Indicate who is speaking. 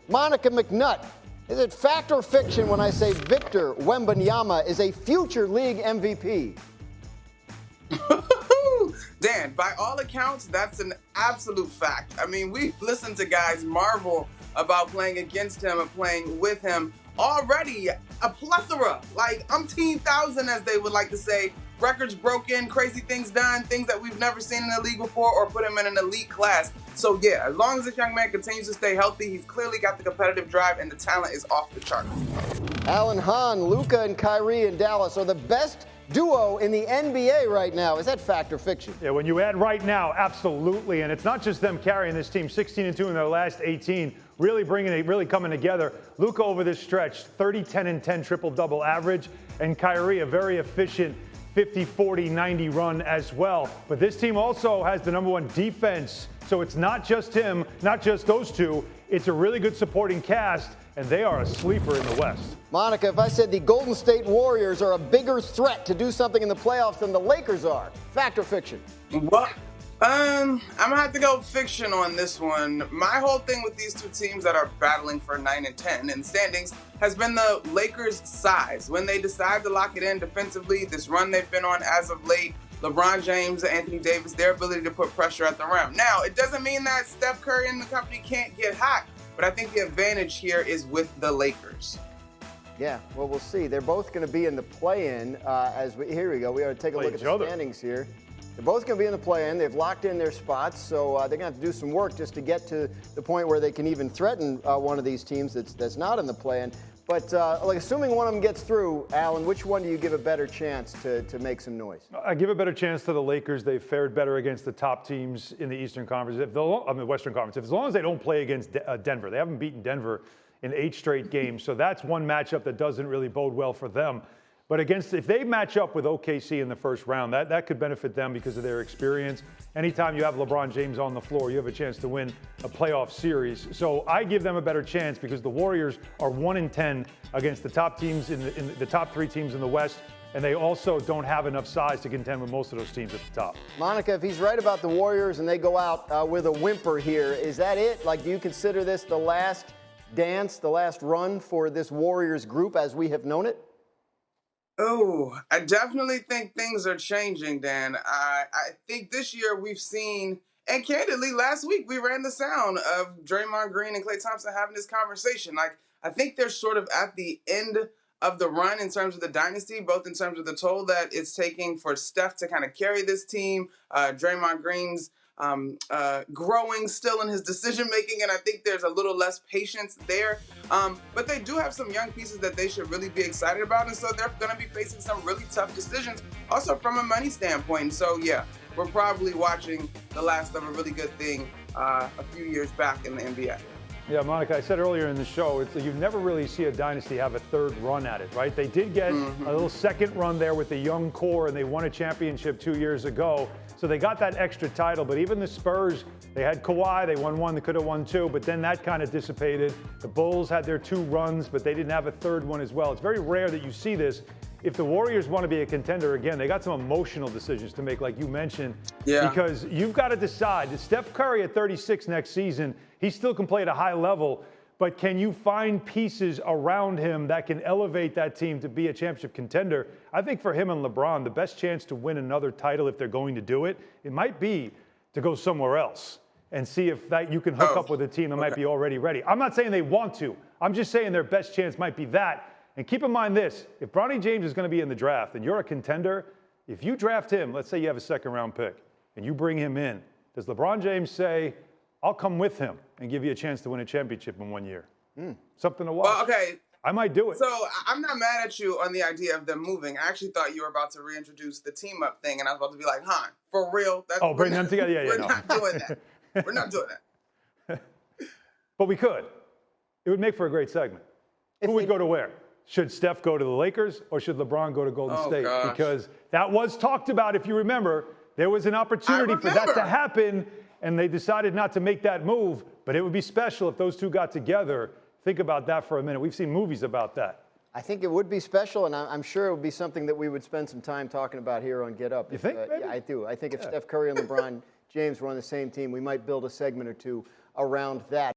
Speaker 1: Monica McNutt, is it fact or fiction when I say Victor Wembanyama is a future league MVP?
Speaker 2: Dan, by all accounts, that's an absolute fact. I mean, we've listened to guys marvel about playing against him and playing with him. Already a plethora, like umpteen thousand, as they would like to say, records broken, crazy things done, things that we've never seen in the league before, or put him in an elite class. So yeah, as long as this young man continues to stay healthy, he's clearly got the competitive drive and the talent is off the charts.
Speaker 1: Alan Hahn, Luka and Kyrie in Dallas are the best duo in the NBA right now. Is that fact or fiction?
Speaker 3: Yeah, when you add right now, absolutely. And it's not just them carrying this team 16-2 in their last 18, really coming together. Luka over this stretch, 30, 10, and 10 triple-double average. And Kyrie, a very efficient 50, 40, 90 run as well. But this team also has the number one defense. So it's not just him, not just those two. It's a really good supporting cast, and they are a sleeper in the West.
Speaker 1: Monica, if I said the Golden State Warriors are a bigger threat to do something in the playoffs than the Lakers are, fact or fiction?
Speaker 2: Well, I'm gonna have to go fiction on this one. My whole thing with these two teams that are battling for 9 and 10 in standings has been the Lakers' size. When they decide to lock it in defensively, this run they've been on as of late, LeBron James, Anthony Davis, their ability to put pressure at the rim. Now, it doesn't mean that Steph Curry and the company can't get hot, but I think the advantage here is with the Lakers.
Speaker 1: Yeah, well, we'll see. They're both going to be in the play-in. Here we go. We ought to take a look at the standings here. They're both going to be in the play-in. They've locked in their spots, so they're going to have to do some work just to get to the point where they can even threaten one of these teams that's not in the play-in. But assuming one of them gets through, Alan, which one do you give a better chance to make some noise?
Speaker 3: I give a better chance to the Lakers. They've fared better against the top teams in the Eastern Conference, Western Conference. As long as they don't play against Denver. They haven't beaten Denver in 8 straight games. So that's one matchup that doesn't really bode well for them. But if they match up with OKC in the first round, that could benefit them because of their experience. Anytime you have LeBron James on the floor, you have a chance to win a playoff series. So I give them a better chance because the Warriors are 1-10 against the top teams in the top 3 teams in the West. And they also don't have enough size to contend with most of those teams at the top.
Speaker 1: Monica, if he's right about the Warriors and they go out with a whimper here, is that it? Like, do you consider this the last dance, the last run for this Warriors group as we have known it?
Speaker 2: Oh, I definitely think things are changing, Dan. I think this year we've seen, and candidly, last week we ran the sound of Draymond Green and Klay Thompson having this conversation. Like, I think they're sort of at the end of the run in terms of the dynasty, both in terms of the toll that it's taking for Steph to kind of carry this team, Draymond Green's growing still in his decision-making, and I think there's a little less patience there. But they do have some young pieces that they should really be excited about, and so they're going to be facing some really tough decisions, also from a money standpoint. And so, yeah, we're probably watching the last of a really good thing a few years back in the NBA.
Speaker 3: Yeah, Monica, I said earlier in the show, you never really see a dynasty have a third run at it, right? They did get a little second run there with the young core, and they won a championship 2 years ago. So they got that extra title, but even the Spurs, they had Kawhi, they won 1, they could have won 2, but then that kind of dissipated. The Bulls had their 2 runs, but they didn't have a third one as well. It's very rare that you see this. If the Warriors want to be a contender again, they got some emotional decisions to make, like you mentioned. Yeah. Because you've got to decide, is Steph Curry at 36 next season, he still can play at a high level, but can you find pieces around him that can elevate that team to be a championship contender? I think for him and LeBron, the best chance to win another title, if they're going to do it, it might be to go somewhere else and see if that you can hook up with a team that might be already ready. I'm not saying they want to. I'm just saying their best chance might be that. And keep in mind this, if Bronny James is going to be in the draft and you're a contender, if you draft him, let's say you have a second-round pick, and you bring him in, does LeBron James say, I'll come with him and give you a chance to win a championship in 1 year? Something to watch.
Speaker 2: Well, okay.
Speaker 3: I might do it.
Speaker 2: So I'm not mad at you on the idea of them moving. I actually thought you were about to reintroduce the team-up thing, and I was about to be like, Hahn, for real?
Speaker 3: Bring them together? Yeah,
Speaker 2: We're not doing that. We're not doing that.
Speaker 3: But we could. It would make for a great segment. Who would go to where? Should Steph go to the Lakers or should LeBron go to Golden State?
Speaker 2: Gosh.
Speaker 3: Because that was talked about, if you remember. There was an opportunity for that to happen, and they decided not to make that move. But it would be special if those two got together. Think about that for a minute. We've seen movies about that.
Speaker 1: I think it would be special, and I'm sure it would be something that we would spend some time talking about here on Get Up.
Speaker 3: You think?
Speaker 1: Yeah, I do. I think if Steph Curry and LeBron James were on the same team, we might build a segment or two around that.